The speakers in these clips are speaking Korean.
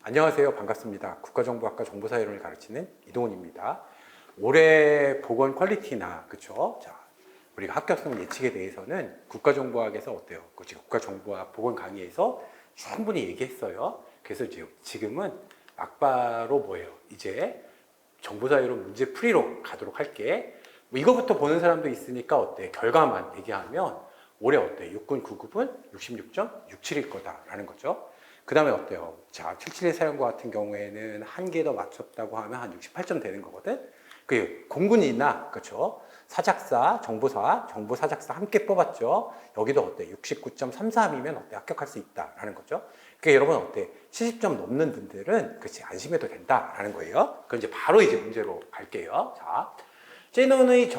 안녕하세요. 반갑습니다. 국가정보학과 정보사회론을 가르치는 이동훈입니다. 올해 보건 퀄리티나, 그쵸? 자, 우리가 합격성 예측에 대해서는 국가정보학에서 어때요? 국가정보학 보건 강의에서 충분히 얘기했어요. 그래서 지금은 막바로 뭐예요? 이제 정보사회론 문제 풀이로 가도록 할게. 뭐 이거부터 보는 사람도 있으니까 어때? 결과만 얘기하면 올해 어때? 육군 9급은 66.67일 거다라는 거죠. 그 다음에 어때요? 자, 771 사령부 같은 경우에는 한 개 더 맞췄다고 하면 한 68점 되는 거거든? 그 공군이나, 그쵸? 사작사, 정보사작사 함께 뽑았죠? 여기도 어때? 69.33이면 어때? 합격할 수 있다라는 거죠? 그러니까 여러분 어때? 70점 넘는 분들은, 그치, 안심해도 된다라는 거예요. 그럼 이제 바로 이제 문제로 갈게요. 자, 셰넌의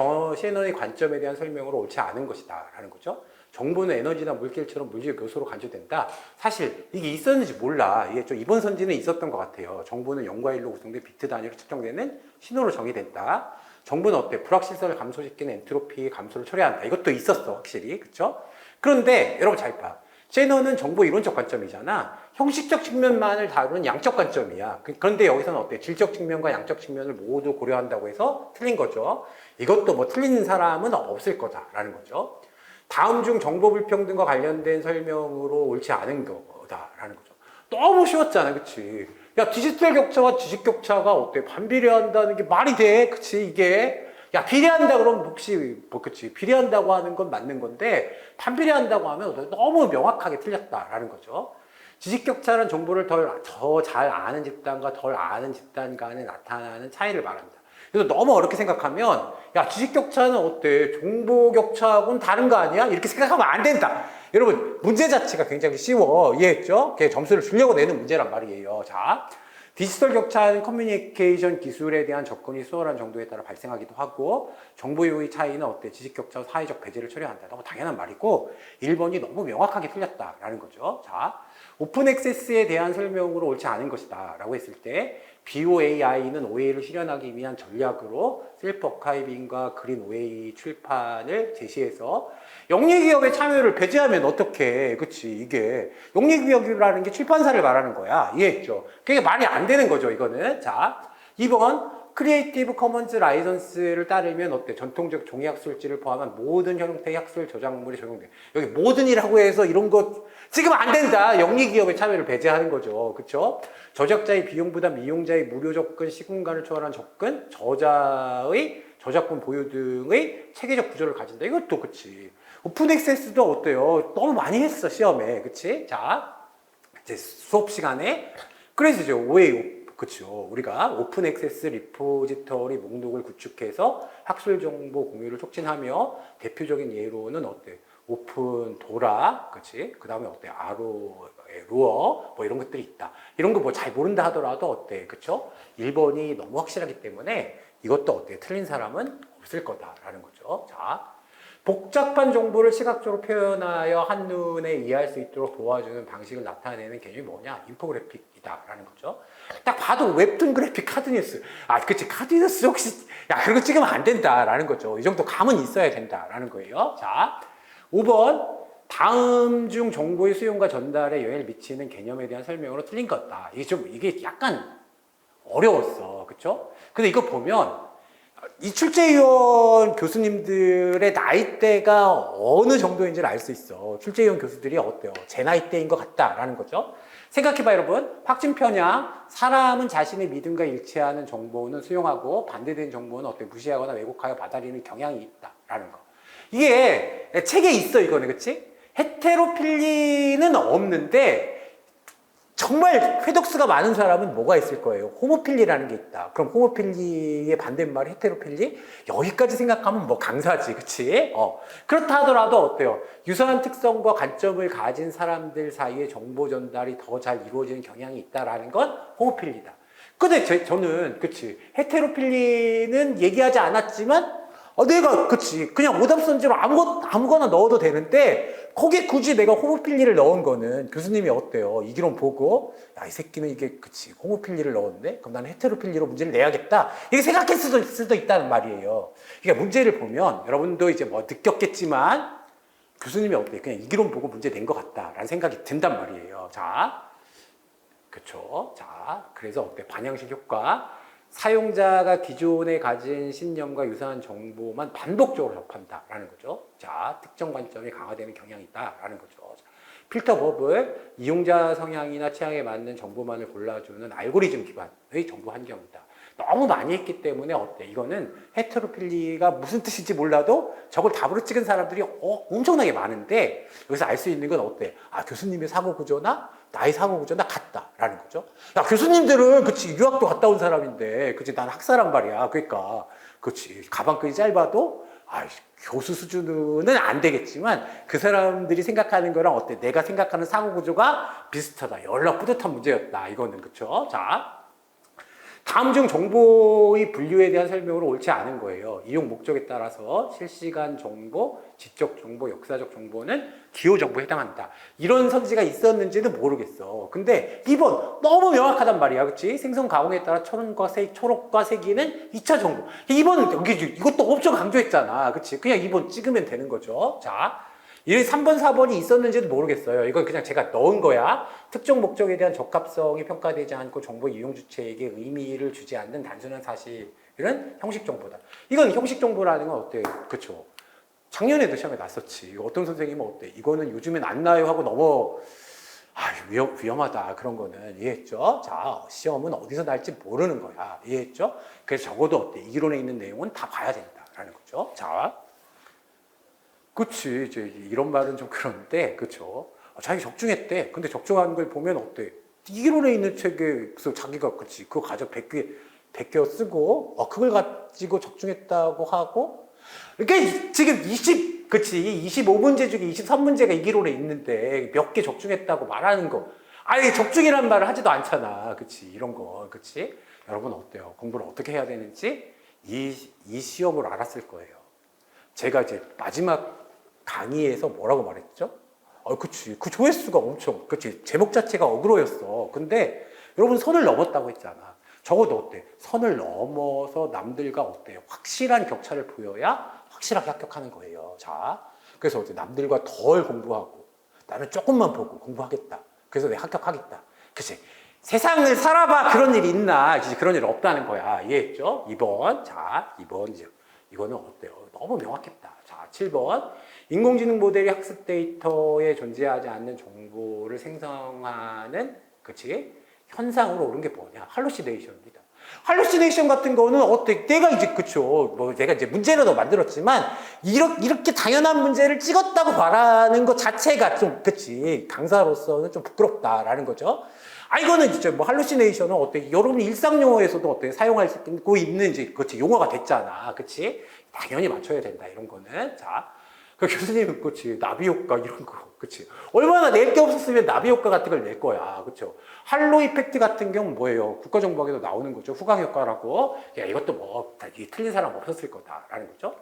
관점에 대한 설명으로 옳지 않은 것이다라는 거죠. 정보는 에너지나 물질처럼 물질 요소로 간주된다. 사실 이게 있었는지 몰라. 이게 좀 이번 선지는 있었던 것 같아요. 정보는 0과 1로 구성된 비트 단위로 측정되는 신호로 정의된다. 정보는 어때? 불확실성을 감소시키는 엔트로피 감소를 초래한다. 이것도 있었어, 확실히. 그쵸? 그런데 여러분 잘 봐. 셰넌은 정보 이론적 관점이잖아. 형식적 측면만을 다루는 양적 관점이야. 그런데 여기서는 어때? 질적 측면과 양적 측면을 모두 고려한다고 해서 틀린 거죠. 이것도 뭐 틀린 사람은 없을 거다라는 거죠. 다음 중 정보 불평등과 관련된 설명으로 옳지 않은 거다라는 거죠. 너무 쉬웠잖아, 그치? 야, 디지털 격차와 지식 격차가 어때? 반비례한다는 게 말이 돼? 그치? 이게. 야, 비례한다 그러면 혹시, 뭐, 그치? 비례한다고 하는 건 맞는 건데, 반비례한다고 하면 너무 명확하게 틀렸다라는 거죠. 지식 격차는 정보를 더 잘 아는 집단과 덜 아는 집단 간에 나타나는 차이를 말합니다. 그래서 너무 어렵게 생각하면 야, 지식 격차는 어때? 정보 격차하고는 다른 거 아니야? 이렇게 생각하면 안 된다. 여러분, 문제 자체가 굉장히 쉬워. 이해했죠? 점수를 주려고 내는 문제란 말이에요. 자, 디지털 격차는 커뮤니케이션 기술에 대한 접근이 수월한 정도에 따라 발생하기도 하고, 정보 요의 차이는 어때? 지식 격차와 사회적 배제를 초래한다. 너무 당연한 말이고 1번이 너무 명확하게 틀렸다라는 거죠. 자, 오픈 액세스에 대한 설명으로 옳지 않은 것이다 라고 했을 때 BOAI는 OA를 실현하기 위한 전략으로 셀프 어카이빙과 그린 OA 출판을 제시해서 영리기업의 참여를 배제하면 어떡해. 그치? 이게 영리기업이라는 게 출판사를 말하는 거야. 이해했죠? 그게 말이 안 되는 거죠, 이거는. 자, 2번 크리에이티브 커먼즈 라이선스를 따르면 어때? 전통적 종이 학술지를 포함한 모든 형태의 학술 저작물이 적용돼. 여기 모든이라고 해서 이런 거 지금 안 된다. 영리기업의 참여를 배제하는 거죠. 그쵸? 저작자의 비용 부담, 이용자의 무료 접근, 시공간을 초월한 접근, 저자의 저작권 보유 등의 체계적 구조를 가진다. 이것도 그치. 오픈 액세스도 어때요? 너무 많이 했어, 시험에. 그치? 자, 이제 수업 시간에. 그래서 이제 OA, 그쵸. 우리가 오픈 액세스 리포지터리 목록을 구축해서 학술 정보 공유를 촉진하며 대표적인 예로는 어때? 오픈 도라, 그치? 그 다음에 어때? 루어, 뭐 이런 것들이 있다. 이런 거 뭐 잘 모른다 하더라도 어때? 그쵸? 1번이 너무 확실하기 때문에 이것도 어때? 틀린 사람은 없을 거다라는 거죠. 자, 복잡한 정보를 시각적으로 표현하여 한눈에 이해할 수 있도록 도와주는 방식을 나타내는 개념이 뭐냐? 인포그래픽이다라는 거죠. 딱 봐도 웹툰 그래픽 카드뉴스. 아, 그치. 카드뉴스 혹시, 야, 그런 거 찍으면 안 된다라는 거죠. 이 정도 감은 있어야 된다라는 거예요. 자, 5번. 다음 중 정보의 수용과 전달에 영향을 미치는 개념에 대한 설명으로 틀린 것다. 이게 약간 어려웠어. 그쵸? 근데 이거 보면 이 출제위원 교수님들의 나이대가 어느 정도인지를 알 수 있어. 출제위원 교수들이 어때요? 제 나이대인 것 같다라는 거죠. 생각해봐 여러분. 확진 편향, 사람은 자신의 믿음과 일치하는 정보는 수용하고 반대되는 정보는 어때? 무시하거나 왜곡하여 받아들이는 경향이 있다라는 거. 이게 책에 있어 이거는. 그치? 헤테로필리는 없는데 정말 회독수가 많은 사람은 뭐가 있을 거예요? 호모필리라는 게 있다. 그럼 호모필리의 반대말이 헤테로필리? 여기까지 생각하면 뭐 강사지, 그치? 그렇다 하더라도 어때요? 유사한 특성과 관점을 가진 사람들 사이에 정보 전달이 더 잘 이루어지는 경향이 있다라는 건 호모필리다. 근데 저는, 그치? 헤테로필리는 얘기하지 않았지만 내가 그치 그냥 오답선지로 아무거나 넣어도 되는데 거기에 굳이 내가 호모필리를 넣은 거는 교수님이 어때요? 이 기론 보고 야, 이 새끼는 이게 그치 호모필리를 넣었네? 그럼 나는 헤테로필리로 문제를 내야겠다 이렇게 생각했을 수도 있다는 말이에요. 그러니까 문제를 보면 여러분도 이제 뭐 느꼈겠지만 교수님이 어때요? 그냥 이 기론 보고 문제 낸 것 같다라는 생각이 든단 말이에요. 자, 그쵸? 자, 그래서 어때? 반영식 효과. 사용자가 기존에 가진 신념과 유사한 정보만 반복적으로 접한다라는 거죠. 자, 특정 관점이 강화되는 경향이 있다라는 거죠. 자, 필터법을 이용자 성향이나 취향에 맞는 정보만을 골라주는 알고리즘 기반의 정보 환경이다. 너무 많이 했기 때문에 어때? 이거는 헤테로필리가 무슨 뜻인지 몰라도 저걸 답으로 찍은 사람들이 엄청나게 많은데 여기서 알 수 있는 건 어때? 아, 교수님의 사고 구조나 나의 사고 구조나 같다라는 거죠. 야, 교수님들은 그치 유학도 갔다 온 사람인데 그치 난 학사란 말이야. 그러니까 그치 가방끈이 짧아도 교수 수준은 안 되겠지만 그 사람들이 생각하는 거랑 어때? 내가 생각하는 사고 구조가 비슷하다. 연락 뿌듯한 문제였다. 이거는 그쵸? 자. 다음 중 정보의 분류에 대한 설명으로 옳지 않은 거예요. 이용 목적에 따라서 실시간 정보, 지적 정보, 역사적 정보는 기호 정보에 해당한다. 이런 선지가 있었는지는 모르겠어. 근데 2번 너무 명확하단 말이야. 그치? 생성 가공에 따라 초록과 색이는 2차 정보. 2번은 여기 이것도 엄청 강조했잖아. 그치? 그냥 2번 찍으면 되는 거죠. 자. 이 3번, 4번이 있었는지도 모르겠어요. 이건 그냥 제가 넣은 거야. 특정 목적에 대한 적합성이 평가되지 않고 정보 이용 주체에게 의미를 주지 않는 단순한 사실은 형식 정보다. 이건 형식 정보라는 건 어때요? 그쵸? 작년에도 시험에 났었지. 어떤 선생님은 어때? 이거는 요즘엔 안 나요 하고 너무 위험하다. 그런 거는 이해했죠? 자, 시험은 어디서 날지 모르는 거야. 이해했죠? 그래서 적어도 어때? 이론에 있는 내용은 다 봐야 된다라는 거죠. 자. 그치, 이제 이런 말은 좀 그런데, 그쵸. 자기 적중했대. 근데 적중한 걸 보면 어때? 이론에 있는 책에서 자기가, 그치, 그거 가져 베껴 쓰고, 그걸 가지고 적중했다고 하고, 그러니까 지금 25문제 중에 23문제가 이 기론에 있는데 몇 개 적중했다고 말하는 거. 아니, 적중이라는 말을 하지도 않잖아. 그치, 이런 거. 그치? 여러분 어때요? 공부를 어떻게 해야 되는지 이 시험으로 알았을 거예요. 제가 이제 마지막 강의에서 뭐라고 말했죠? 그치. 그 조회수가 엄청, 그치. 제목 자체가 어그로였어. 근데 여러분 선을 넘었다고 했잖아. 적어도 어때? 선을 넘어서 남들과 어때? 확실한 격차를 보여야 확실하게 합격하는 거예요. 자. 그래서 어때? 남들과 덜 공부하고 나는 조금만 보고 공부하겠다. 그래서 내가 합격하겠다. 그치. 세상을 살아봐. 그런 일이 있나? 그런 일 없다는 거야. 이해했죠? 2번. 자, 2번. 이거는 어때요? 너무 명확했다. 자, 7번. 인공지능 모델이 학습 데이터에 존재하지 않는 정보를 생성하는, 그치? 현상으로 오른 게 뭐냐? 할루시네이션입니다. 할루시네이션 같은 거는 어때? 내가 이제, 그쵸. 내가 이제 문제라도 만들었지만, 이렇게 당연한 문제를 찍었다고 말하는 것 자체가 좀, 그치. 강사로서는 좀 부끄럽다라는 거죠. 이거는 진짜 할루시네이션은 어때? 여러분 일상 용어에서도 어때? 사용할 수 있는 이제, 그치. 용어가 됐잖아. 그치? 당연히 맞춰야 된다. 이런 거는. 자. 그 교수님은, 그치. 나비 효과, 이런 거. 그치. 얼마나 낼 게 없었으면 나비 효과 같은 걸 낼 거야. 그쵸. 할로 이펙트 같은 경우는 뭐예요? 국가정보학에도 나오는 거죠. 후광 효과라고. 야, 이것도 틀린 사람 없었을 거다라는 거죠.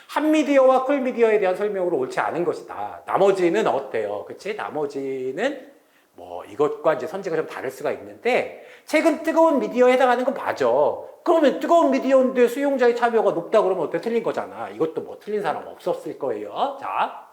한미디어와 쿨미디어에 대한 설명으로 옳지 않은 것이다. 나머지는 어때요? 그치? 나머지는 이것과 이제 선지가 좀 다를 수가 있는데, 최근 뜨거운 미디어에 해당하는 건 맞아. 그러면 뜨거운 미디어인데 수용자의 참여가 높다 그러면 어때? 틀린 거잖아. 이것도 틀린 사람 없었을 거예요. 자.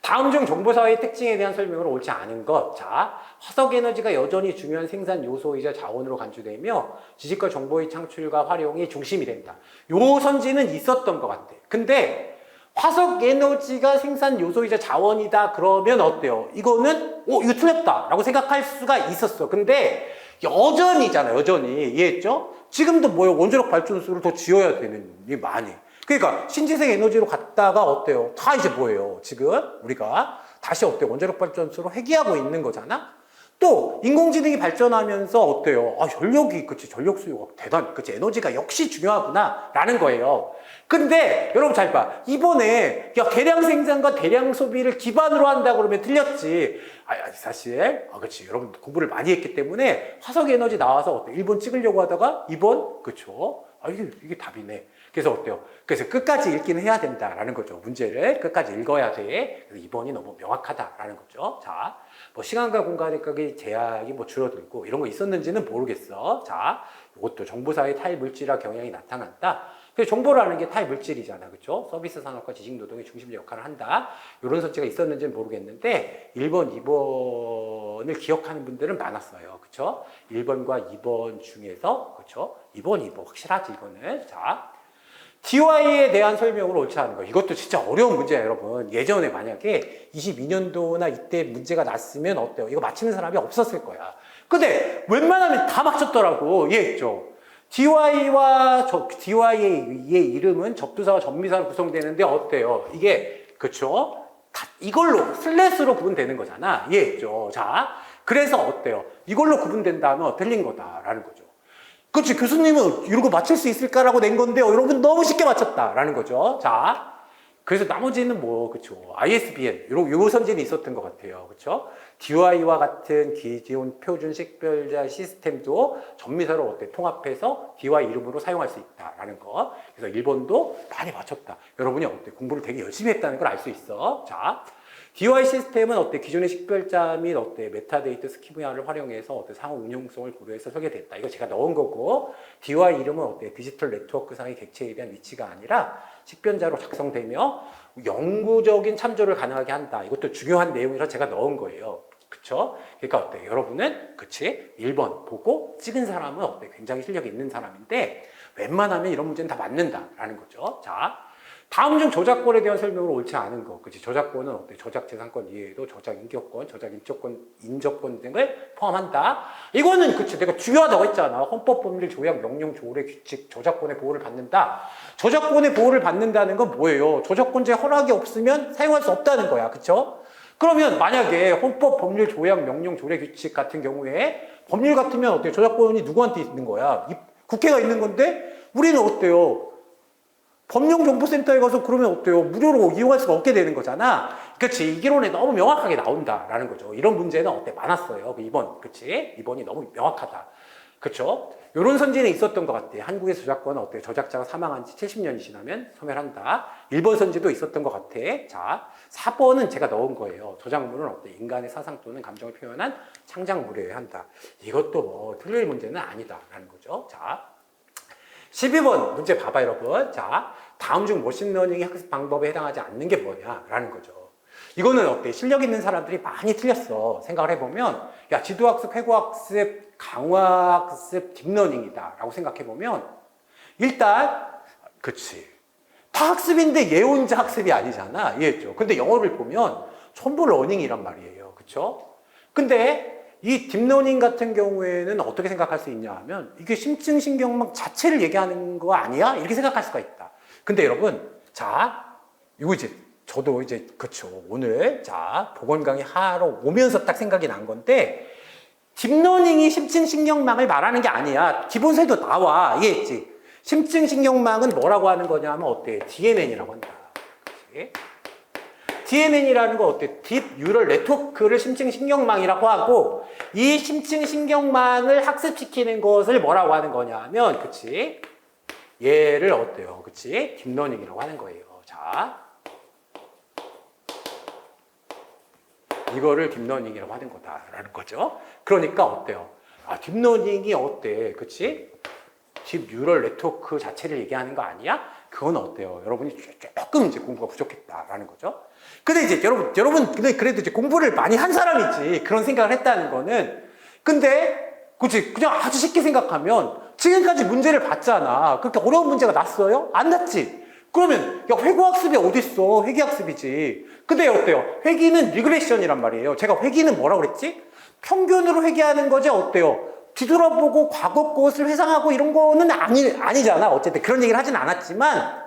다음 중 정보사회의 특징에 대한 설명으로 옳지 않은 것. 자, 화석에너지가 여전히 중요한 생산 요소이자 자원으로 간주되며 지식과 정보의 창출과 활용이 중심이 된다. 요 선지는 있었던 것 같아. 근데 화석에너지가 생산 요소이자 자원이다 그러면 어때요? 이거는 이거 틀렸다 라고 생각할 수가 있었어. 근데 여전히잖아. 여전히. 이해했죠? 지금도 원자력 발전소를 더 지어야 되는 게 많이. 그러니까 신재생 에너지로 갔다가 어때요? 다 이제 뭐예요? 지금 우리가 다시 어때요? 원자력 발전소로 회귀하고 있는 거잖아? 또 인공지능이 발전하면서 어때요? 전력이, 그치, 전력 수요가 그치, 에너지가 역시 중요하구나 라는 거예요. 근데 여러분 잘 봐. 이번에 대량 생산과 대량 소비를 기반으로 한다 그러면 틀렸지. 사실 그치, 여러분 공부를 많이 했기 때문에 화석 에너지 나와서 어때? 1번 찍으려고 하다가 2번, 그쵸? 이게 답이네. 그래서 어때요? 그래서 끝까지 읽기는 해야 된다라는 거죠. 문제를 끝까지 읽어야 돼. 그래서 2번이 너무 명확하다라는 거죠. 자, 시간과 공간의 제약이 줄어들고 이런 거 있었는지는 모르겠어. 자, 이것도 정보사의 탈물질화 경향이 나타난다. 그래서 정보라는 게 타입 물질이잖아. 그쵸? 서비스 산업과 지식 노동의 중심적 역할을 한다. 이런 선지가 있었는지는 모르겠는데 1번, 2번을 기억하는 분들은 많았어요. 그쵸? 1번과 2번 중에서 그쵸? 2번 확실하지 이거는. 자, DY에 대한 설명을 옳지 않은 거. 이것도 진짜 어려운 문제예요, 여러분. 예전에 만약에 22년도나 이때 문제가 났으면 어때요? 이거 맞히는 사람이 없었을 거야. 근데 웬만하면 다 맞췄더라고. 이해했죠? DY의 이름은 접두사와 접미사로 구성되는데 어때요? 이게, 그쵸? 이걸로, 슬랫으로 구분되는 거잖아. 이해했죠? 자, 그래서 어때요? 이걸로 구분된다면 틀린 거다라는 거죠. 그렇지, 교수님은 이런 거 맞출 수 있을까라고 낸 건데요. 여러분 너무 쉽게 맞췄다라는 거죠. 자, 그래서 나머지는 뭐, 그쵸. ISBN, 요 선진이 있었던 것 같아요. 그쵸. DY와 같은 기존 표준 식별자 시스템도 전미사로 어때 통합해서 DY 이름으로 사용할 수 있다라는 거. 그래서 1번도 많이 맞췄다. 여러분이 어때 공부를 되게 열심히 했다는 걸 알 수 있어. 자. DY 시스템은 어때 기존의 식별자 및 어때 메타데이터 스키마를 활용해서 어때 상호 운용성을 고려해서 설계됐다. 이거 제가 넣은 거고 DY 이름은 어때 디지털 네트워크상의 객체에 대한 위치가 아니라 식별자로 작성되며 영구적인 참조를 가능하게 한다. 이것도 중요한 내용이라 제가 넣은 거예요. 그쵸? 그러니까 어때 여러분은 그치 1번 보고 찍은 사람은 어때 굉장히 실력이 있는 사람인데 웬만하면 이런 문제는 다 맞는다라는 거죠. 자. 다음 중 저작권에 대한 설명을 옳지 않은 거. 그치? 저작권은 어때? 저작재산권 이외에도 저작인격권, 저작인적권 등을 포함한다. 이거는 그치? 내가 중요하다고 했잖아. 헌법법률 조약, 명령, 조례, 규칙, 저작권의 보호를 받는다. 저작권의 보호를 받는다는 건 뭐예요? 저작권자의 허락이 없으면 사용할 수 없다는 거야. 그쵸? 그러면 만약에 헌법법률 조약, 명령, 조례, 규칙 같은 경우에 법률 같으면 어때요? 저작권이 누구한테 있는 거야? 국회가 있는 건데 우리는 어때요? 법령정보센터에 가서 그러면 어때요? 무료로 이용할 수가 없게 되는 거잖아. 그치? 이 개론에 너무 명확하게 나온다라는 거죠. 이런 문제는 어때? 많았어요. 2번. 그치? 2번이 너무 명확하다. 그쵸? 요런 선진에 있었던 것 같아. 한국의 저작권은 어때? 저작자가 사망한 지 70년이 지나면 소멸한다. 1번 선지도 있었던 것 같아. 자, 4번은 제가 넣은 거예요. 저작물은 어때? 인간의 사상 또는 감정을 표현한 창작물이어야 한다. 이것도 뭐 틀릴 문제는 아니다라는 거죠. 자. 12번 문제 봐봐 여러분. 자, 다음 중 머신러닝의 학습 방법에 해당하지 않는 게 뭐냐라는 거죠. 이거는 어때? 실력 있는 사람들이 많이 틀렸어. 생각을 해보면 야 지도학습, 회고학습, 강화학습, 딥러닝이다 라고 생각해보면 일단 그치 다 학습인데 예언자 학습이 아니잖아. 이해했죠? 근데 영어를 보면 전부 러닝이란 말이에요. 그쵸? 근데 이 딥러닝 같은 경우에는 어떻게 생각할 수 있냐 하면 이게 심층신경망 자체를 얘기하는 거 아니야? 이렇게 생각할 수가 있다. 근데 여러분, 자, 이거 이제 저도 이제 그쵸 오늘 자 보건 강의 하러 오면서 딱 생각이 난 건데 딥러닝이 심층신경망을 말하는 게 아니야. 기본서에도 나와. 이해했지? 심층신경망은 뭐라고 하는 거냐면 어때? DNN이라고 한다. 그치? DNN이라는 건 어때? 딥 뉴럴 네트워크를 심층신경망이라고 하고 이 심층신경망을 학습시키는 것을 뭐라고 하는 거냐 하면 그치? 얘를 어때요? 그치? 딥러닝이라고 하는 거예요. 자, 이거를 딥러닝이라고 하는 거다라는 거죠. 그러니까 어때요? 아, 딥러닝이 어때? 그치? 딥 뉴럴 네트워크 자체를 얘기하는 거 아니야? 그건 어때요? 여러분이 조금 이제 공부가 부족했다라는 거죠. 근데 이제 여러분, 근데 그래도 이제 공부를 많이 한 사람이지. 그런 생각을 했다는 거는. 근데, 그치. 그냥 아주 쉽게 생각하면 지금까지 문제를 봤잖아. 그렇게 어려운 문제가 났어요? 안 났지? 그러면, 야, 회고학습이 어딨어? 회계학습이지. 근데 어때요? 회기는 리그레션이란 말이에요. 제가 회기는 뭐라고 그랬지? 평균으로 회계하는 거지, 어때요? 뒤돌아보고 과거 것을 회상하고 이런 거는 아니잖아. 어쨌든 그런 얘기를 하진 않았지만,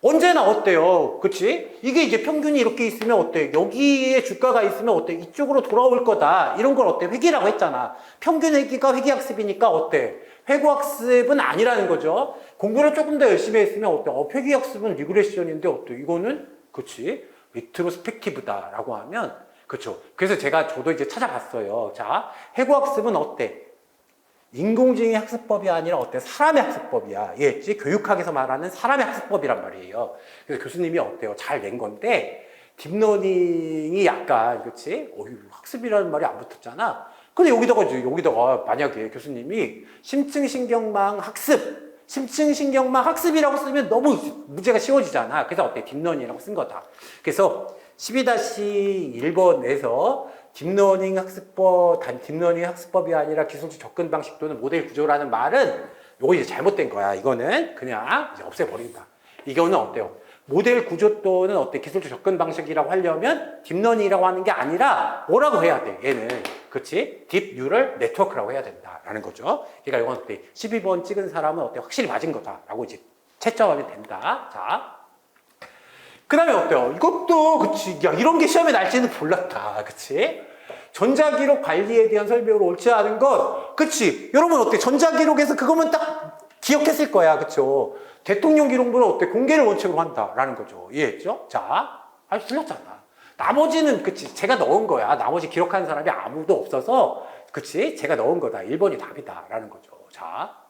언제나 어때요? 그치? 이게 이제 평균이 이렇게 있으면 어때? 여기에 주가가 있으면 어때? 이쪽으로 돌아올 거다. 이런 걸 어때? 회계라고 했잖아. 평균 회계가 회계학습이니까 어때? 회고학습은 아니라는 거죠. 공부를 조금 더 열심히 했으면 어때? 회계학습은 리그레션인데 어때? 이거는, 그치? 리트로스펙티브다라고 하면, 그쵸? 그래서 저도 이제 찾아봤어요. 자, 회고학습은 어때? 인공지능의 학습법이 아니라 어때? 사람의 학습법이야. 이해했지? 교육학에서 말하는 사람의 학습법이란 말이에요. 그래서 교수님이 어때요? 잘 낸 건데, 딥러닝이 약간, 그치? 학습이라는 말이 안 붙었잖아. 근데 여기다가 만약에 교수님이 심층신경망 학습, 심층신경막 학습이라고 쓰면 너무 문제가 쉬워지잖아. 그래서 어때? 딥러닝이라고 쓴 거다. 그래서 12-1번에서 딥러닝 학습법이 아니라 기술적 접근 방식 또는 모델 구조라는 말은 요거 이제 잘못된 거야. 이거는 그냥 이제 없애버린다. 이거는 어때요? 모델 구조 또는 어때? 기술적 접근 방식이라고 하려면 딥러닝이라고 하는 게 아니라 뭐라고 해야 돼? 얘는. 그치? 딥 뉴럴 네트워크라고 해야 된다라는 거죠. 그러니까 이건 어때? 12번 찍은 사람은 어때? 확실히 맞은 거다라고 이제 채점하면 된다. 자. 그 다음에 어때요? 이것도, 그치. 야, 이런 게 시험에 날지는 몰랐다. 그치? 전자기록 관리에 대한 설명으로 옳지 않은 것. 그치? 여러분 어때? 전자기록에서 그거만 딱 기억했을 거야. 그쵸? 대통령 기록부는 어때? 공개를 원칙으로 한다라는 거죠. 이해했죠? 자. 아니, 틀렸잖아. 나머지는, 그치? 제가 넣은 거야. 나머지 기록하는 사람이 아무도 없어서, 그치? 제가 넣은 거다. 1번이 답이다라는 거죠. 자.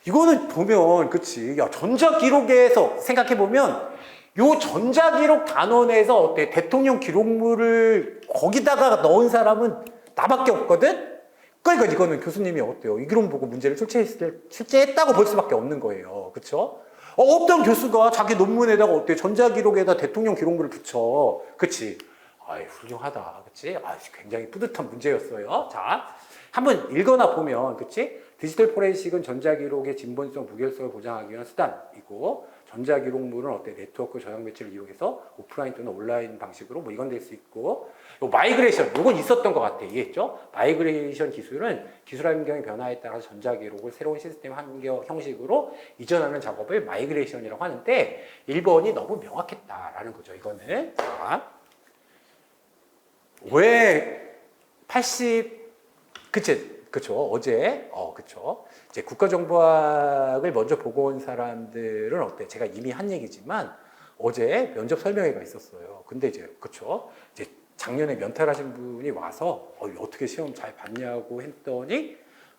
이거는 보면, 그치. 야, 전자기록에서 생각해보면, 요 전자기록 단원에서 어때? 대통령 기록물을 거기다가 넣은 사람은 나밖에 없거든? 그러니까 이거는 교수님이 어때요? 이 기록 보고 문제를 출제했다고 볼 수밖에 없는 거예요. 그쵸? 어떤 교수가 자기 논문에다가 어때요? 전자기록에다 대통령 기록물을 붙여. 그치? 아이, 훌륭하다. 그치? 아, 굉장히 뿌듯한 문제였어요. 자, 한번 읽거나 보면, 그치? 디지털 포렌식은 전자기록의 진본성, 무결성을 보장하기 위한 수단이고, 전자기록물은 어때? 네트워크 저장 매체를 이용해서 오프라인 또는 온라인 방식으로 뭐 이건 될 수 있고, 요 마이그레이션, 요건 있었던 것 같아. 이해했죠? 마이그레이션 기술은 기술 환경의 변화에 따라서 전자기록을 새로운 시스템 형식으로 이전하는 작업을 마이그레이션이라고 하는데, 1번이 너무 명확했다라는 거죠. 이거는. 자, 왜 그쵸. 어제, 그쵸. 이제 국가정보학을 먼저 보고 온 사람들은 어때? 제가 이미 한 얘기지만 어제 면접 설명회가 있었어요. 근데 이제, 그쵸. 이제 작년에 면탈하신 분이 와서 어떻게 시험 잘 봤냐고 했더니,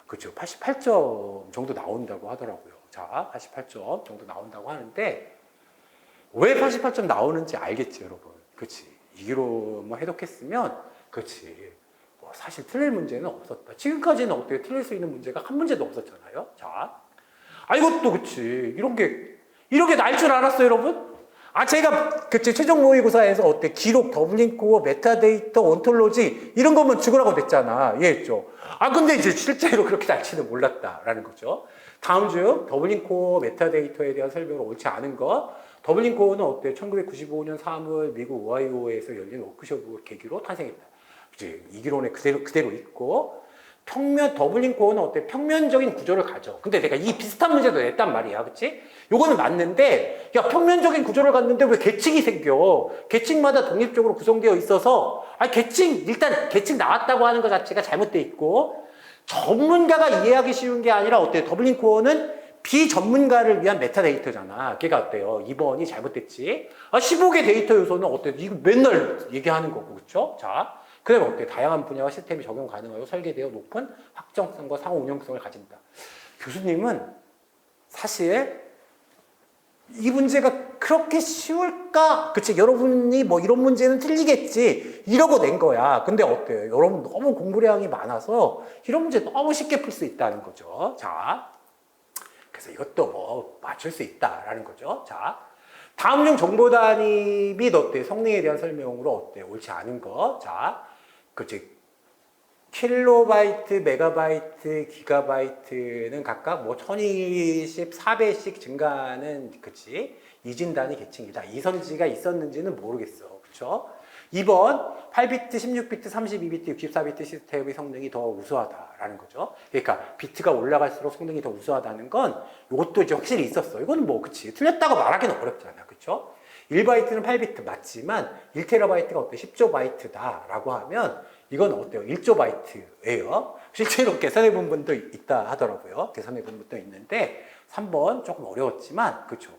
그쵸. 88점 정도 나온다고 하더라고요. 자, 88점 정도 나온다고 하는데, 왜 88점 나오는지 알겠지, 여러분. 그치. 이 기로만 해독했으면, 그치. 사실 틀릴 문제는 없었다. 지금까지는 어떻게 틀릴 수 있는 문제가 한 문제도 없었잖아요. 자, 이것도 그치. 이렇게 날 줄 알았어요, 여러분? 제가 그치 최종 모의고사에서 어때 기록, 더블링코어, 메타데이터, 온톨로지 이런 거면 죽으라고 됐잖아. 이해했죠? 근데 이제 실제로 그렇게 날지는 몰랐다라는 거죠. 다음 중 더블링코어, 메타데이터에 대한 설명을 옳지 않은 것. 더블링코어는 어때? 1995년 3월 미국 오하이오에서 열린 워크숍을 계기로 탄생했다. 이 기론에 그대로 있고, 더블링코어는 어때? 평면적인 구조를 가져. 근데 내가 이 비슷한 문제도 냈단 말이야. 그치? 요거는 맞는데, 야, 평면적인 구조를 갖는데 왜 계층이 생겨? 계층마다 독립적으로 구성되어 있어서, 일단 계층 나왔다고 하는 것 자체가 잘못되어 있고, 전문가가 이해하기 쉬운 게 아니라 어때? 더블링코어는 비전문가를 위한 메타데이터잖아. 걔가 어때요? 2번이 잘못됐지? 15개 데이터 요소는 어때? 이거 맨날 얘기하는 거고, 그쵸? 자. 그 다음에 어때? 다양한 분야와 시스템이 적용 가능하고 설계되어 높은 확정성과 상호 운용성을 가진다. 교수님은 사실 이 문제가 그렇게 쉬울까? 그치? 여러분이 뭐 이런 문제는 틀리겠지. 이러고 낸 거야. 근데 어때요? 여러분 너무 공부량이 많아서 이런 문제 너무 쉽게 풀 수 있다는 거죠. 자. 그래서 이것도 뭐 맞출 수 있다라는 거죠. 자. 다음 중 정보 단위 어때? 성능에 대한 설명으로 어때? 옳지 않은 거. 자. 그치. 킬로바이트, 메가바이트, 기가바이트는 각각 뭐 1020, 4배씩 증가하는, 그치. 이진단위 계층이다. 이선지가 있었는지는 모르겠어. 그쵸? 2번, 8비트, 16비트, 32비트, 64비트 시스템의 성능이 더 우수하다라는 거죠. 그러니까 비트가 올라갈수록 성능이 더 우수하다는 건 이것도 이제 확실히 있었어. 이거는 뭐, 그치. 틀렸다고 말하기는 어렵잖아. 그쵸? 1바이트는 8비트 맞지만 1테라바이트가 어때? 10조 바이트다라고 하면 이건 어때요? 1조 바이트예요. 실제로 계산해 본 분도 있다 하더라고요. 계산해 본 분도 있는데 3번 조금 어려웠지만 그렇죠.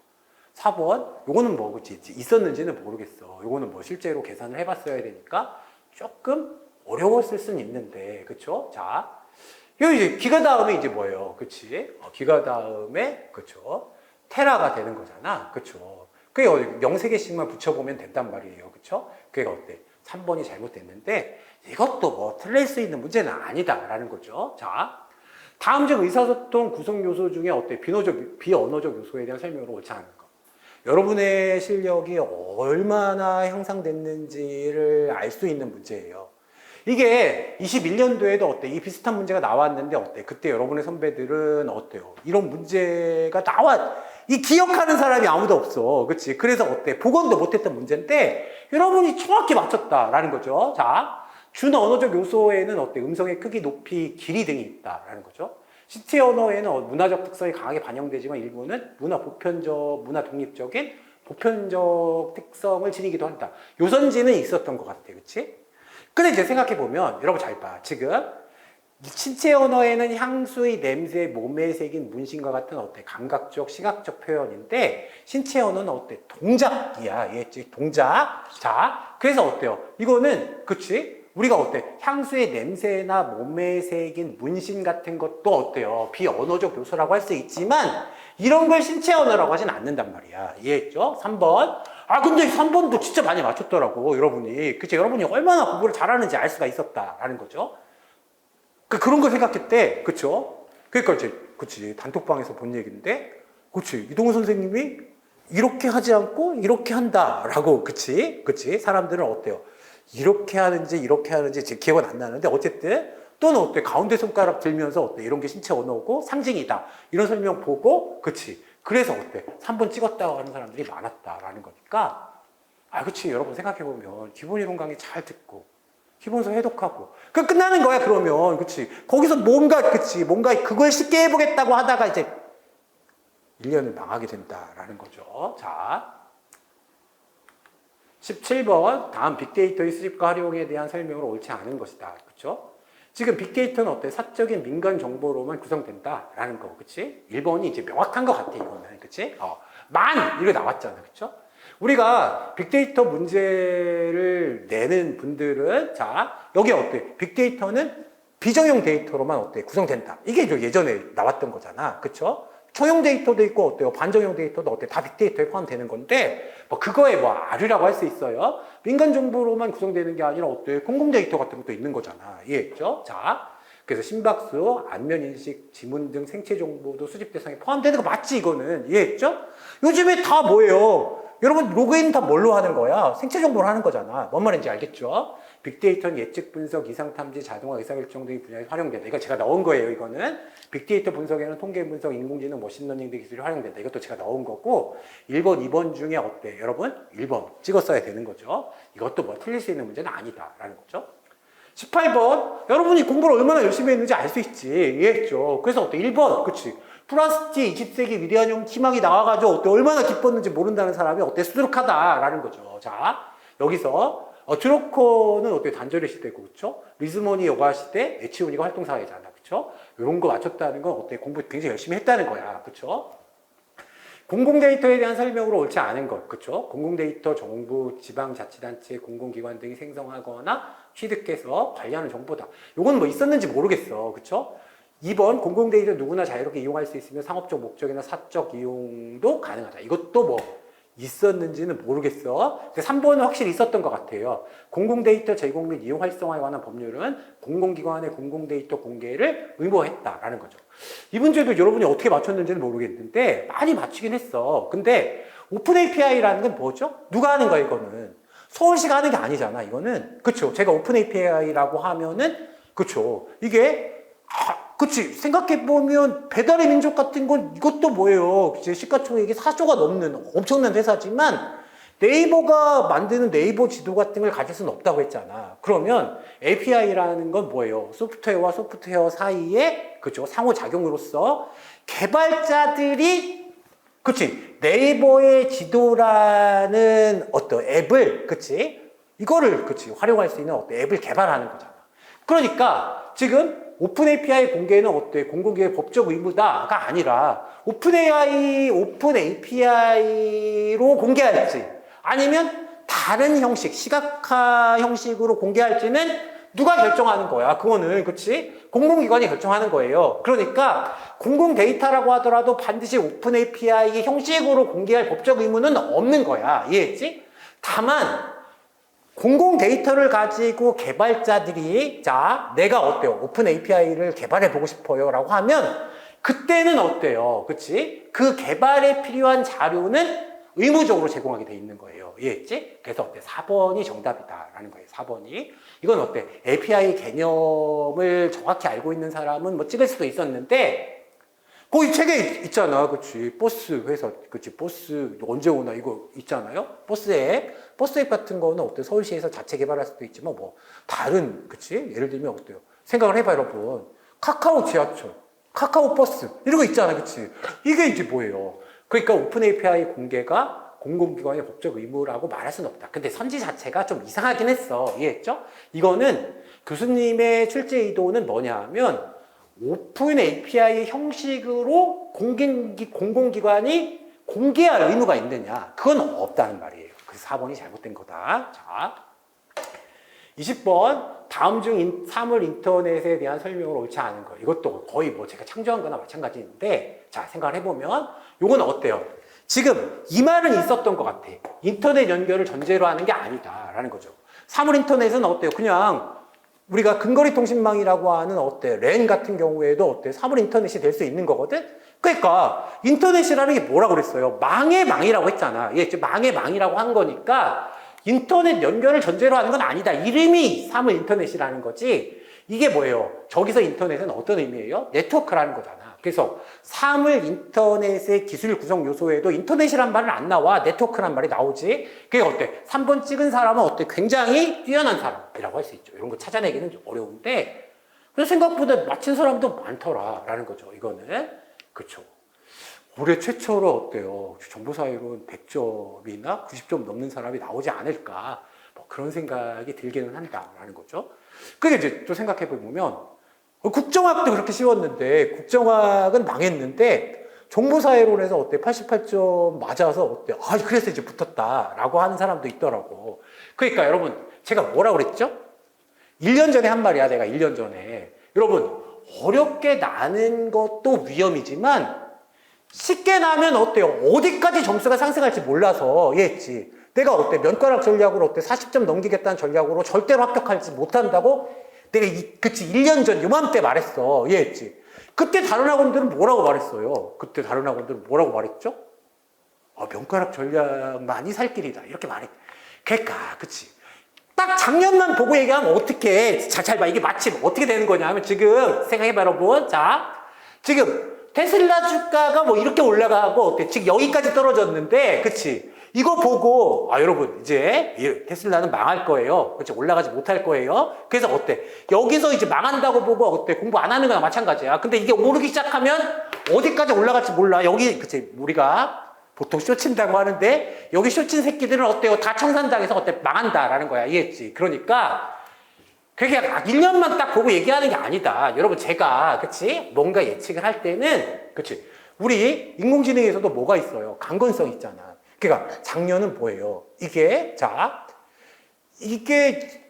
4번 요거는 뭐 그치 있었는지는 모르겠어. 요거는 뭐 실제로 계산을 해봤어야 되니까 조금 어려웠을 수는 있는데 그렇죠. 자, 요 이제 기가 다음에 이제 뭐예요? 그치? 기가 다음에 그렇죠. 테라가 되는 거잖아. 그렇죠. 그게 0~3개씩만 붙여보면 된단 말이에요. 그쵸? 그게 어때? 3번이 잘못됐는데, 이것도 뭐 틀릴 수 있는 문제는 아니다라는 거죠. 자, 다음적 의사소통 구성 요소 중에 어때? 비언어적 요소에 대한 설명으로 옳지 않은 거. 여러분의 실력이 얼마나 향상됐는지를 알 수 있는 문제예요. 이게 21년도에도 어때? 이 비슷한 문제가 나왔는데 어때? 그때 여러분의 선배들은 어때요? 이런 문제가 이 기억하는 사람이 아무도 없어. 그치? 그래서 어때? 복원도 못했던 문제인데 여러분이 정확히 맞췄다라는 거죠. 자, 준언어적 요소에는 어때? 음성의 크기, 높이, 길이 등이 있다라는 거죠. 시체 언어에는 문화적 특성이 강하게 반영되지만 일부는 문화 독립적인 보편적 특성을 지니기도 한다. 요선지는 있었던 것 같아. 그치? 근데 이제 생각해보면, 여러분 잘 봐. 지금, 신체 언어에는 향수의 냄새, 몸에 새긴 문신과 같은 어때? 감각적, 시각적 표현인데, 신체 언어는 어때? 동작이야. 이해했지? 동작. 자, 그래서 어때요? 이거는, 그치? 우리가 어때? 향수의 냄새나 몸에 새긴 문신 같은 것도 어때요? 비언어적 요소라고 할 수 있지만, 이런 걸 신체 언어라고 하진 않는단 말이야. 이해했죠? 3번. 근데 3번도 진짜 많이 맞췄더라고, 여러분이. 그치? 여러분이 얼마나 공부를 잘하는지 알 수가 있었다라는 거죠. 그런 걸 생각했대. 그쵸? 그러니까 이제, 그치. 단톡방에서 본 얘기인데, 그치. 이동훈 선생님이 이렇게 하지 않고 이렇게 한다라고, 그치? 그치? 사람들은 어때요? 이렇게 하는지 기억은 안 나는데, 어쨌든, 또는 어때? 가운데 손가락 들면서 어때? 이런 게 신체 언어고 상징이다. 이런 설명 보고, 그치? 그래서 어때? 3번 찍었다고 하는 사람들이 많았다라는 거니까, 그치. 여러분 생각해보면, 기본 이론 강의 잘 듣고, 기본서 해독하고, 끝나는 거야, 그러면. 그치. 거기서 뭔가 그걸 쉽게 해보겠다고 하다가 이제 1년을 망하게 된다라는 거죠. 자. 17번. 다음 빅데이터의 수집과 활용에 대한 설명으로 옳지 않은 것이다. 그쵸? 지금 빅데이터는 어때? 사적인 민간 정보로만 구성된다라는 거. 그치? 1번이 이제 명확한 것 같아, 이거는. 그치? 이렇게 나왔잖아. 그쵸? 우리가 빅데이터 문제를 내는 분들은, 자, 여기 어때? 빅데이터는 비정형 데이터로만 어때? 구성된다. 이게 예전에 나왔던 거잖아. 그쵸? 초형 데이터도 있고, 어때요? 반정형 데이터도 어때? 다 빅데이터에 포함되는 건데, 그거에 R이라고 할 수 있어요. 민간 정보로만 구성되는 게 아니라 어때? 공공 데이터 같은 것도 있는 거잖아. 이해했죠? 자. 그래서 심박수, 안면 인식, 지문 등 생체 정보도 수집 대상에 포함되는 거 맞지, 이거는? 이해했죠? 요즘에 다 뭐예요? 여러분 로그인 다 뭘로 하는 거야? 생체 정보로 하는 거잖아. 뭔 말인지 알겠죠? 빅데이터는 예측 분석, 이상 탐지, 자동화 의사결정 등의 분야에 활용된다. 이거 제가 넣은 거예요, 이거는. 빅데이터 분석에는 통계 분석, 인공지능, 머신러닝 등 기술이 활용된다. 이것도 제가 넣은 거고, 1번, 2번 중에 어때? 여러분, 1번 찍었어야 되는 거죠. 이것도 틀릴 수 있는 문제는 아니다라는 거죠. 18번, 여러분이 공부를 얼마나 열심히 했는지 알 수 있지. 이해했죠? 그래서 어때? 1번, 그치? 플라스틱 20세기 위대한형 희망이 나와가지고 어때? 얼마나 기뻤는지 모른다는 사람이 어때? 수두룩하다라는 거죠. 자, 여기서 트로코는 어때? 단절의 시대고, 그쵸? 리즈모니 여가 시대, 에치오니가 활동사회잖아. 그쵸? 이런 거 맞췄다는 건 어때? 공부 굉장히 열심히 했다는 거야. 그쵸? 공공데이터에 대한 설명으로 옳지 않은 것, 그쵸? 공공데이터 정부, 지방자치단체, 공공기관 등이 생성하거나 취득해서 관리하는 정보다. 요건 있었는지 모르겠어. 그쵸? 2번, 공공데이터 누구나 자유롭게 이용할 수 있으며 상업적 목적이나 사적 이용도 가능하다. 이것도 있었는지는 모르겠어. 3번은 확실히 있었던 것 같아요. 공공데이터 제공 및 이용 활성화에 관한 법률은 공공기관의 공공데이터 공개를 의무화했다라는 거죠. 이 문제도 여러분이 어떻게 맞췄는지는 모르겠는데 많이 맞추긴 했어. 근데 오픈 API라는 건 뭐죠? 누가 하는 거야, 이거는? 서울시가 하는 게 아니잖아, 이거는. 그쵸? 제가 오픈 API라고 하면은, 그쵸? 이게 그치. 생각해보면 배달의 민족 같은 건 이것도 뭐예요. 이제 시가총액이 4조가 넘는 엄청난 회사지만 네이버가 만드는 네이버 지도 같은 걸 가질 수는 없다고 했잖아. 그러면 API라는 건 뭐예요? 소프트웨어와 소프트웨어 사이에 그죠? 상호작용으로서 개발자들이 그치. 네이버의 지도라는 어떤 앱을 그치. 이거를 그치. 활용할 수 있는 어떤 앱을 개발하는 거잖아. 그러니까 지금 오픈 API 공개는 어때? 공공기관의 법적 의무다가 아니라 오픈 API로 공개할지 아니면 다른 형식, 시각화 형식으로 공개할지는 누가 결정하는 거야? 그거는 그치? 공공기관이 결정하는 거예요. 그러니까 공공 데이터라고 하더라도 반드시 오픈 API 형식으로 공개할 법적 의무는 없는 거야. 이해했지? 다만 공공 데이터를 가지고 개발자들이 자, 내가 어때요? 오픈 API를 개발해 보고 싶어요 라고 하면 그때는 어때요? 그치? 그 개발에 필요한 자료는 의무적으로 제공하게 돼 있는 거예요. 이해했지? 그래서 어때? 4번이 정답이다 라는 거예요. 4번이. 이건 어때? API 개념을 정확히 알고 있는 사람은 뭐 찍을 수도 있었는데 거기 책에 있잖아. 그치? 버스 회사, 그치? 버스 언제 오나 이거 있잖아요? 버스 앱 같은 거는 어때? 서울시에서 자체 개발할 수도 있지만 뭐 다른, 그치? 예를 들면 어때요? 생각을 해봐, 여러분. 카카오 지하철, 카카오 버스 이런 거 있잖아. 그치? 이게 이제 뭐예요? 그러니까 오픈 API 공개가 공공기관의 법적 의무라고 말할 수는 없다. 근데 선지 자체가 좀 이상하긴 했어. 이해했죠? 이거는 교수님의 출제 의도는 뭐냐면 오픈 API 형식으로 공공기관이 공개할 의무가 있느냐? 그건 없다는 말이에요. 그래서 4번이 잘못된 거다. 자, 20번. 다음 중 사물 인터넷에 대한 설명을 옳지 않은 거. 이것도 거의 뭐 제가 창조한 거나 마찬가지인데, 자, 생각을 해보면, 요건 어때요? 지금 이 말은 있었던 것 같아. 인터넷 연결을 전제로 하는 게 아니다라는 거죠. 사물 인터넷은 어때요? 그냥 우리가 근거리 통신망이라고 하는 어때? 랜 같은 경우에도 어때? 사물 인터넷이 될 수 있는 거거든? 그러니까 인터넷이라는 게 뭐라고 그랬어요? 망의 망이라고 했잖아. 예, 망의 망이라고 한 거니까 인터넷 연결을 전제로 하는 건 아니다. 이름이 사물 인터넷이라는 거지. 이게 뭐예요? 저기서 인터넷은 어떤 의미예요? 네트워크라는 거잖아. 그래서 사물 인터넷의 기술 구성 요소에도 인터넷이란 말은 안 나와. 네트워크란 말이 나오지. 그게 어때? 3번 찍은 사람은 어때? 굉장히 뛰어난 사람이라고 할 수 있죠. 이런 거 찾아내기는 좀 어려운데 그래서 생각보다 맞힌 사람도 많더라라는 거죠. 이거는. 그렇죠. 올해 최초로 어때요? 정보사회론 100점이나 90점 넘는 사람이 나오지 않을까? 뭐 그런 생각이 들기는 한다라는 거죠. 그게 이제 또 생각해 보면 국정학도 그렇게 쉬웠는데 국정학은 망했는데 정보사회론에서 어때? 88점 맞아서 어때? 아, 그래서 이제 붙었다라고 하는 사람도 있더라고. 그러니까 여러분, 제가 뭐라고 그랬죠? 1년 전에 한 말이야, 내가 1년 전에. 여러분, 어렵게 나는 것도 위험이지만 쉽게 나면 어때요? 어디까지 점수가 상승할지 몰라서 이해했지. 내가 어때? 면가락 전략으로 어때? 40점 넘기겠다는 전략으로 절대로 합격하지 못한다고 내가 그치 1년 전 요맘때 말했어. 이해했지. 그때 다른 학원들은 뭐라고 말했어요? 그때 다른 학원들은 뭐라고 말했죠? 면가락 전략만이 살 길이다. 이렇게 말했. 그러니까 그치. 딱 작년만 보고 얘기하면 어떻게 잘 봐. 이게 마침 어떻게 되는 거냐면 지금 생각해봐 여러분. 자, 지금 테슬라 주가가 뭐 이렇게 올라가고 어때? 지금 여기까지 떨어졌는데 그치? 이거 보고 여러분 이제 테슬라는 망할 거예요. 그치? 올라가지 못할 거예요. 그래서 어때? 여기서 이제 망한다고 보고 어때? 공부 안 하는 거나 마찬가지야. 근데 이게 오르기 시작하면 어디까지 올라갈지 몰라. 여기 그치? 우리가 보통 쇼친다고 하는데 여기 쇼친 새끼들은 어때요? 다 청산당해서 어때? 망한다라는 거야. 이해했지? 그러니까 그게 1년만 딱 보고 얘기하는 게 아니다. 여러분, 제가, 그치? 뭔가 예측을 할 때는, 그치? 우리 인공지능에서도 뭐가 있어요? 강건성 있잖아. 그러니까 작년은 뭐예요? 이게,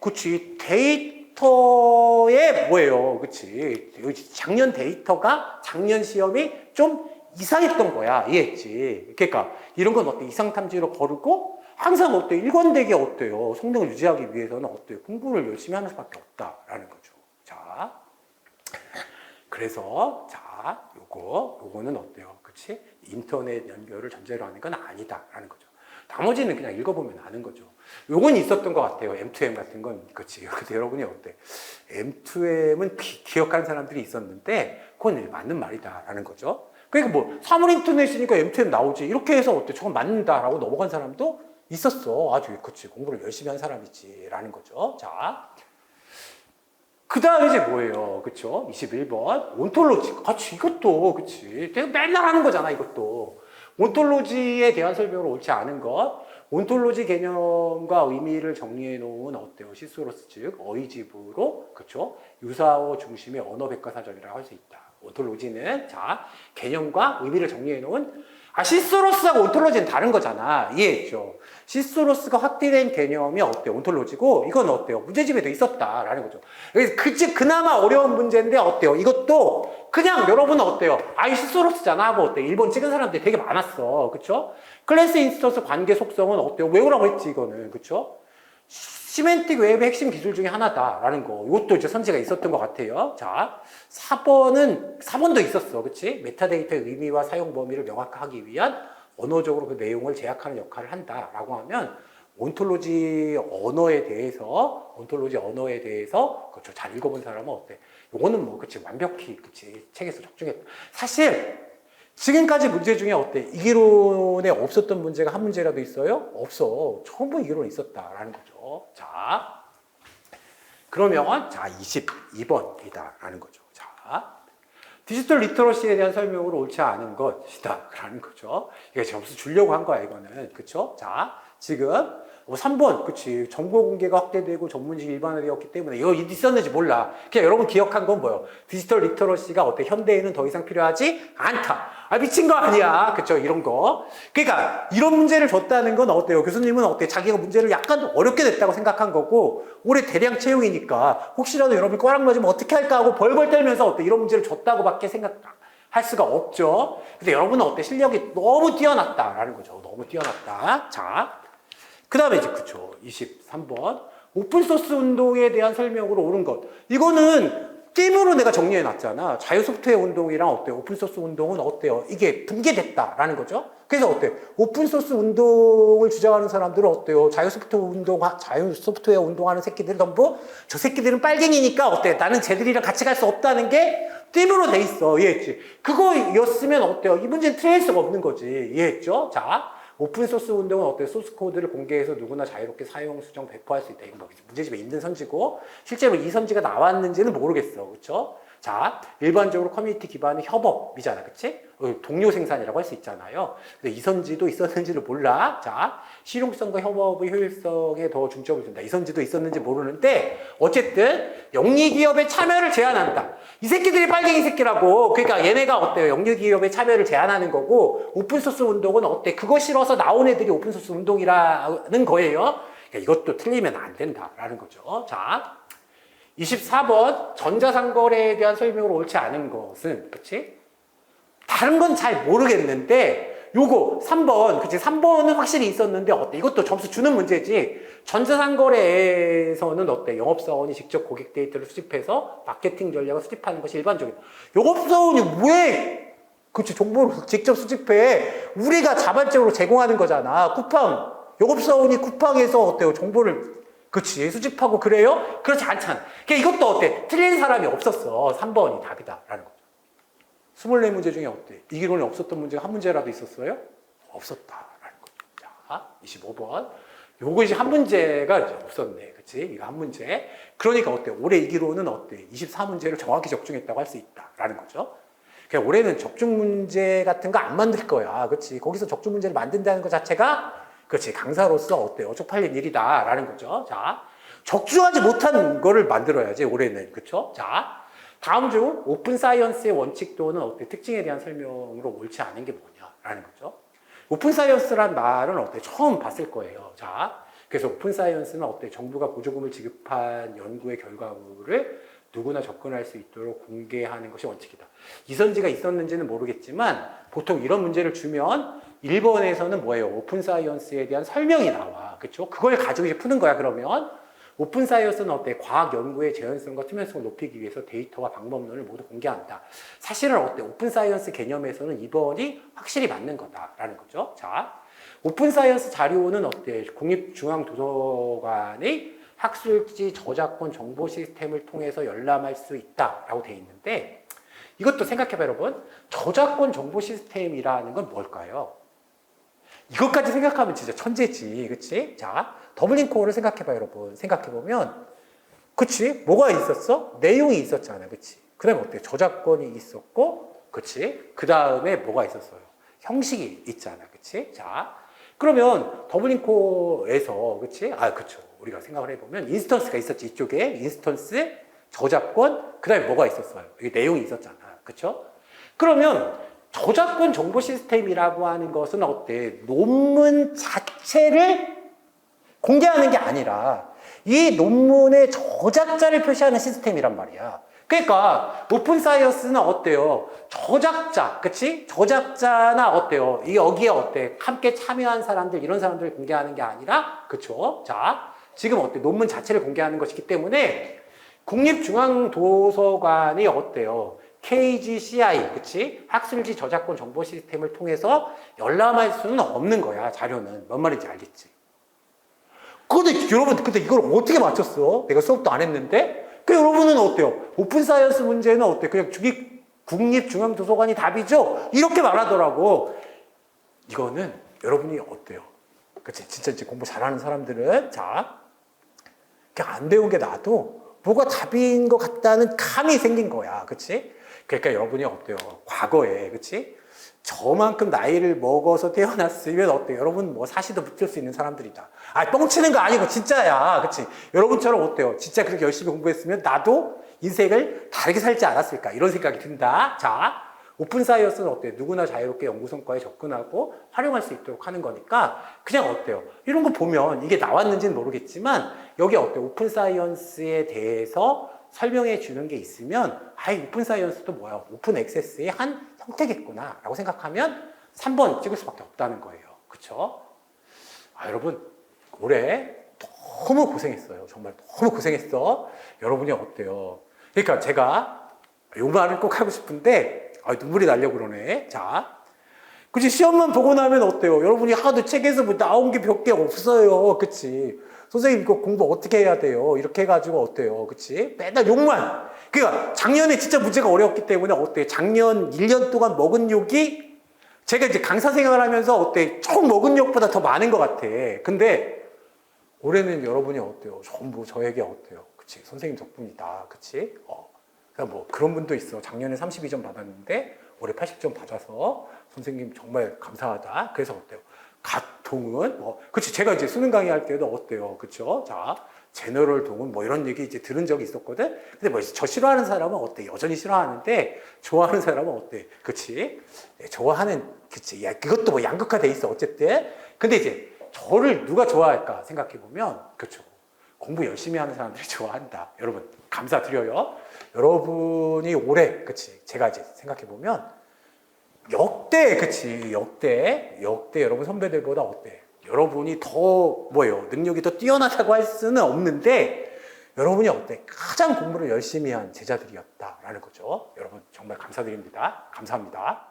그치? 데이터에 뭐예요? 그치? 작년 데이터가 작년 시험이 좀 이상했던 거야. 이해했지? 그러니까 이런 건 어때? 이상탐지로 거르고 항상 어때요? 일관되게 어때요? 성능을 유지하기 위해서는 어때요? 공부를 열심히 하는 수밖에 없다라는 거죠. 자, 그래서 요거는 어때요? 그치? 인터넷 연결을 전제로 하는 건 아니다라는 거죠. 나머지는 그냥 읽어보면 아는 거죠. 요건 있었던 것 같아요. M2M 같은 건. 그치? 근데 여러분이 어때? M2M은 기억하는 사람들이 있었는데 그건 맞는 말이다라는 거죠. 그러니까 뭐 사물 인터넷이니까 M2M 나오지. 이렇게 해서 어때? 저건 맞는다라고 넘어간 사람도 있었어. 아주 그치. 공부를 열심히 한 사람이지. 라는 거죠. 자. 그 다음에 이제 뭐예요? 그쵸? 21번. 온톨로지. 그치. 이것도, 그치. 내가 맨날 하는 거잖아, 이것도. 온톨로지에 대한 설명을 옳지 않은 것. 온톨로지 개념과 의미를 정리해 놓은 어때요? 시스로스 즉, 어이집으로, 그쵸? 유사어 중심의 언어 백과사전이라고 할 수 있다. 온톨로지는, 개념과 의미를 정리해 놓은 시스로스하고 온톨로지는 다른 거잖아. 이해했죠? 시스로스가 확대된 개념이 어때요? 온톨로지고, 이건 어때요? 문제집에도 있었다라는 거죠. 그래서 그나마 어려운 문제인데 어때요? 이것도 그냥 여러분은 어때요? 시스로스잖아 하고 어때요? 일본 찍은 사람들이 되게 많았어. 그쵸? 클래스 인스턴스 관계 속성은 어때요? 외우라고 했지, 이거는. 그쵸? 시멘틱 웹의 핵심 기술 중에 하나다라는 거. 이것도 이제 선지가 있었던 것 같아요. 자, 4번도 있었어. 그치? 메타데이터의 의미와 사용 범위를 명확하게 하기 위한 언어적으로 그 내용을 제약하는 역할을 한다라고 하면 온톨로지 언어에 대해서 그렇죠. 잘 읽어본 사람은 어때? 요거는 뭐 그치 완벽히 그치 책에서 적중했다. 사실 지금까지 문제 중에 어때? 이기론에 없었던 문제가 한 문제라도 있어요? 없어. 전부 이기론이 있었다라는 거죠. 자, 그러면 자 22번이다라는 거죠. 자, 디지털 리터러시에 대한 설명으로 옳지 않은 것이다라는 거죠. 이게 점수 주려고 한 거야 이거는. 그렇죠? 자, 지금 3번, 그치. 정보 공개가 확대되고 전문직 일반화되었기 때문에 이거 있었는지 몰라. 그냥 여러분 기억한 건 뭐예요? 디지털 리터러시가 어때? 현대에는 더 이상 필요하지 않다. 아, 미친 거 아니야. 그쵸? 이런 거. 그러니까 이런 문제를 줬다는 건 어때요? 교수님은 어때? 자기가 문제를 약간 어렵게 냈다고 생각한 거고 올해 대량 채용이니까 혹시라도 여러분이 꽈락 맞으면 어떻게 할까 하고 벌벌 떨면서 어때? 이런 문제를 줬다고밖에 생각할 수가 없죠. 근데 여러분은 어때? 실력이 너무 뛰어났다라는 거죠. 너무 뛰어났다. 자. 그 다음에 이제 그쵸 23번 오픈소스 운동에 대한 설명으로 옳은 것. 이거는 띠으로 내가 정리해 놨잖아. 자유 소프트웨어 운동이랑 어때요? 오픈소스 운동은 어때요? 이게 분개됐다라는 거죠. 그래서 어때? 오픈소스 운동을 주장하는 사람들은 어때요? 자유 소프트웨어 운동하는 새끼들 전부 저 새끼들은 빨갱이니까 어때? 나는 쟤들이랑 같이 갈 수 없다는 게 띠으로 돼 있어. 이해했지? 그거였으면 어때요? 이 문제는 틀릴 수가 없는 거지. 이해했죠? 자. 오픈소스 운동은 어때요? 소스 코드를 공개해서 누구나 자유롭게 사용, 수정, 배포할 수 있다. 이거 뭐 문제집에 있는 선지고 실제로 이 선지가 나왔는지는 모르겠어. 그렇죠? 자, 일반적으로 커뮤니티 기반의 협업이잖아. 그치? 동료 생산이라고 할 수 있잖아요. 근데 이 선지도 있었는지를 몰라. 자, 실용성과 협업의 효율성에 더 중점을 둔다. 이 선지도 있었는지 모르는데 어쨌든 영리기업의 참여를 제한한다. 이 새끼들이 빨갱이 새끼라고. 그러니까 얘네가 어때요? 영리기업의 참여를 제한하는 거고 오픈소스 운동은 어때? 그거 싫어서 나온 애들이 오픈소스 운동이라는 거예요. 그러니까 이것도 틀리면 안 된다라는 거죠. 자, 24번 전자상거래에 대한 설명으로 옳지 않은 것은 그치? 다른 건 잘 모르겠는데 요거 3번 그치? 3번은 확실히 있었는데 어때? 이것도 점수 주는 문제지. 전자상거래에서는 어때? 영업사원이 직접 고객 데이터를 수집해서 마케팅 전략을 수집하는 것이 일반적이다. 영업사원이 왜 그치? 정보를 직접 수집해? 우리가 자발적으로 제공하는 거잖아. 쿠팡 영업사원이 쿠팡에서 어때요? 정보를 그치 수집하고 그래요? 그렇지 않잖아. 그러니까 이것도 어때? 틀린 사람이 없었어. 3번이 답이다 라는 거죠. 24문제 중에 어때? 이기론에 없었던 문제가 한 문제라도 있었어요? 없었다라는 거죠. 자, 25번 요거 이제 한 문제가 이제 없었네. 그치? 이거 한 문제. 그러니까 어때? 올해 이기론은 어때? 24문제를 정확히 적중했다고 할 수 있다라는 거죠. 그러니까 올해는 적중 문제 같은 거 안 만들 거야. 그치? 거기서 적중 문제를 만든다는 것 자체가 그렇지. 강사로서 어때요? 쪽팔린 일이다. 라는 거죠. 자, 적중하지 못한 거를 만들어야지, 올해는. 그쵸? 자, 다음 중 오픈 사이언스의 원칙 또는 어때? 특징에 대한 설명으로 옳지 않은 게 뭐냐? 라는 거죠. 오픈 사이언스란 말은 어때? 처음 봤을 거예요. 자, 그래서 오픈 사이언스는 어때? 정부가 보조금을 지급한 연구의 결과물을 누구나 접근할 수 있도록 공개하는 것이 원칙이다. 이선지가 있었는지는 모르겠지만 보통 이런 문제를 주면 1번에서는 뭐예요? 오픈 사이언스에 대한 설명이 나와. 그쵸? 그걸 가지고 이제 푸는 거야, 그러면. 오픈 사이언스는 어때? 과학 연구의 재현성과 투명성을 높이기 위해서 데이터와 방법론을 모두 공개한다. 사실은 어때? 오픈 사이언스 개념에서는 2번이 확실히 맞는 거다라는 거죠. 자, 오픈 사이언스 자료는 어때? 국립중앙도서관의 학술지 저작권 정보 시스템을 통해서 열람할 수 있다라고 돼 있는데 이것도 생각해봐요, 여러분. 저작권 정보 시스템이라는 건 뭘까요? 이것까지 생각하면 진짜 천재지, 그치? 자, 더블링 코어를 생각해봐요, 여러분. 생각해보면, 그치? 뭐가 있었어? 내용이 있었잖아, 그치? 그 다음에 어때? 저작권이 있었고, 그치? 그 다음에 뭐가 있었어요? 형식이 있잖아, 그치? 자, 그러면 더블링 코어에서, 그치? 아, 그쵸. 우리가 생각을 해보면, 인스턴스가 있었지, 이쪽에. 인스턴스, 저작권, 그 다음에 뭐가 있었어요? 이게 내용이 있었잖아, 그쵸? 그러면, 저작권 정보 시스템이라고 하는 것은 어때? 논문 자체를 공개하는 게 아니라 이 논문의 저작자를 표시하는 시스템이란 말이야. 그러니까 오픈 사이언스는 어때요? 저작자, 그치? 저작자나 어때요? 여기에 어때? 함께 참여한 사람들, 이런 사람들을 공개하는 게 아니라, 그쵸? 자, 지금 어때? 논문 자체를 공개하는 것이기 때문에 국립중앙도서관이 어때요? KGCI, 그치? 학술지 저작권 정보 시스템을 통해서 열람할 수는 없는 거야, 자료는. 뭔 말인지 알겠지? 근데 여러분, 근데 이걸 어떻게 맞췄어? 내가 수업도 안 했는데? 그 여러분은 어때요? 오픈 사이언스 문제는 어때? 그냥 국립중앙도서관이 답이죠? 이렇게 말하더라고. 이거는 여러분이 어때요? 그치? 진짜 이제 공부 잘하는 사람들은, 자, 그냥 안 배운 게 나도 뭐가 답인 것 같다는 감이 생긴 거야. 그치? 그러니까 여러분이 어때요? 과거에, 그치? 저만큼 나이를 먹어서 태어났으면 어때요? 여러분 뭐 사시도 붙을 수 있는 사람들이다. 아, 뻥치는 거 아니고 진짜야. 그치? 여러분처럼 어때요? 진짜 그렇게 열심히 공부했으면 나도 인생을 다르게 살지 않았을까? 이런 생각이 든다. 자, 오픈 사이언스는 어때요? 누구나 자유롭게 연구 성과에 접근하고 활용할 수 있도록 하는 거니까 그냥 어때요? 이런 거 보면 이게 나왔는지는 모르겠지만 여기 어때요? 오픈 사이언스에 대해서 설명해 주는 게 있으면 아이 오픈 사이언스도 뭐야? 오픈 액세스의 한 형태겠구나 라고 생각하면 3번 찍을 수밖에 없다는 거예요. 그쵸? 아, 여러분 올해 너무 고생했어요. 정말 너무 고생했어. 여러분이 어때요? 그러니까 제가 이 말을 꼭 하고 싶은데 눈물이 나려고 그러네. 자, 그치? 시험만 보고 나면 어때요? 여러분이 하도 책에서 뭐 나온 게 몇 개 없어요. 그치? 선생님 이거 공부 어떻게 해야 돼요? 이렇게 해가지고 어때요? 그치? 맨날 욕만. 그러니까 작년에 진짜 문제가 어려웠기 때문에 어때요? 작년 1년 동안 먹은 욕이 제가 이제 강사 생활을 하면서 어때? 총 먹은 욕보다 더 많은 것 같아. 근데 올해는 여러분이 어때요? 전부 저에게 어때요? 그치? 선생님 덕분이다. 그치? 그러니까 뭐 그런 분도 있어. 작년에 32점 받았는데 올해 80점 받아서 선생님 정말 감사하다. 그래서 어때요? 동은 그치? 제가 이제 수능 강의할 때도 어때요? 그쵸? 자, 제너럴 동은 뭐 이런 얘기 이제 들은 적이 있었거든. 근데 뭐 저 싫어하는 사람은 어때? 여전히 싫어하는데 좋아하는 사람은 어때? 그치? 네, 좋아하는 그치? 야, 그것도 뭐 양극화돼 있어. 어쨌든. 근데 이제 저를 누가 좋아할까 생각해 보면 그쵸? 공부 열심히 하는 사람들이 좋아한다. 여러분 감사드려요. 여러분이 올해 그치? 제가 이제 생각해 보면 역대 그치? 역대 여러분 선배들보다 어때? 여러분이 더 뭐예요? 능력이 더 뛰어나다고 할 수는 없는데 여러분이 어때? 가장 공부를 열심히 한 제자들이었다라는 거죠. 여러분 정말 감사드립니다. 감사합니다.